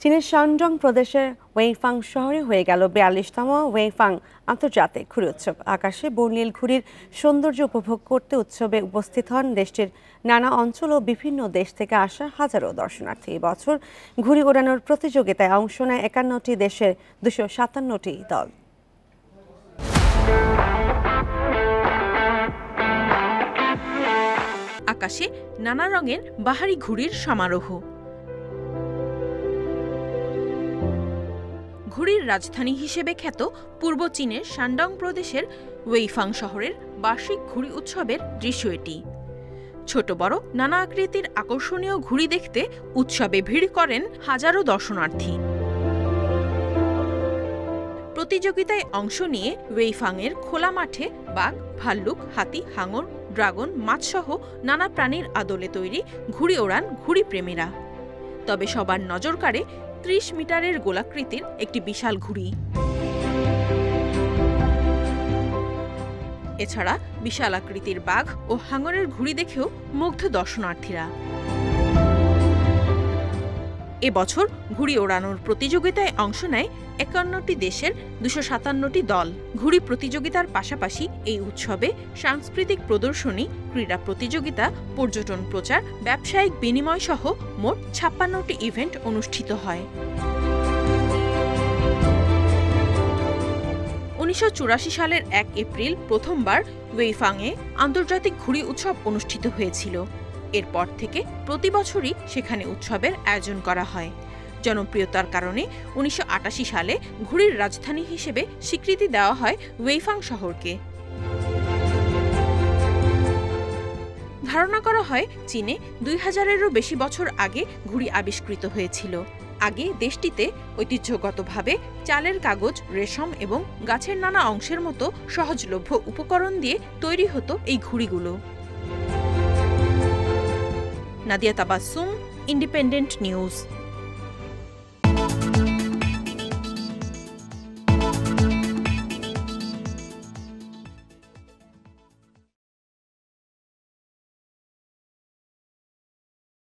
চীনের শানডং প্রদেশের ওয়েইফাং শহরে হয়ে গেল ৪২তম ওয়েইফাং আন্তর্জাতিক ঘুড়ি উৎসব। আকাশে বর্ণিল ঘুড়ির সৌন্দর্য উপভোগ করতে উৎসবে উপস্থিত হন দেশটির নানা অঞ্চল ও বিভিন্ন দেশ থেকে আসা হাজারো দর্শনার্থী। এবছর ঘুড়ি ওড়ানোর প্রতিযোগিতায় অংশ নেয় ৫১টি দেশের ২৫৭টি দল। আকাশে নানা রঙের বাহারি ঘুড়ির সমারোহ। ঘুড়ির রাজধানী হিসেবে খ্যাত পূর্ব চীনের শানডং প্রদেশের ওয়েইফাং শহরের বার্ষিক ঘুড়ি উৎসবের দৃশ্য এটি। ছোট বড় নানা আকৃতির আকর্ষণীয় ঘুড়ি দেখতে উৎসবে ভিড় করেন হাজারো দর্শনার্থী। প্রতিযোগিতায় অংশ নিয়ে ওয়েইফাংয়ের খোলা মাঠে বাঘ, ভাল্লুক, হাতি, হাঙর, ড্রাগন, মাছসহ নানা প্রাণীর আদলে তৈরি ঘুড়ি ওড়ান ঘুড়ি প্রেমীরা। তবে সবার নজর কাড়ে ৩০ মিটারের গোলাকৃতির একটি বিশাল ঘুড়ি। এছাড়া বিশাল আকৃতির বাঘ ও হাঙরের ঘুড়ি দেখেও মুগ্ধ দর্শনার্থীরা। এবছর ঘুড়ি ওড়ানোর প্রতিযোগিতায় অংশ নেয় ৫১টি দেশের ২৫৭টি দল। ঘুড়ি প্রতিযোগিতার পাশাপাশি এই উৎসবে সাংস্কৃতিক প্রদর্শনী, ক্রীড়া প্রতিযোগিতা, পর্যটন প্রচার, ব্যবসায়িক বিনিময় সহ মোট ৫৬টি ইভেন্ট অনুষ্ঠিত হয়। ১৯৮৪ সালের ১ এপ্রিল প্রথমবার ওয়েইফাংয়ে আন্তর্জাতিক ঘুড়ি উৎসব অনুষ্ঠিত হয়েছিল। এরপর থেকে প্রতি বছরই সেখানে উৎসবের আয়োজন করা হয়। জনপ্রিয়তার কারণে ১৯৮৮ সালে ঘুড়ির রাজধানী হিসেবে স্বীকৃতি দেওয়া হয় ওয়েইফাং শহরকে। ধারণা করা হয় চীনে ২০০০-এরও বেশি বছর আগে ঘুড়ি আবিষ্কৃত হয়েছিল। আগে দেশটিতে ঐতিহ্যগতভাবে চালের কাগজ, রেশম এবং গাছের নানা অংশের মতো সহজলভ্য উপকরণ দিয়ে তৈরি হতো এই ঘুড়িগুলো। Nadia Tabassum, Independent news.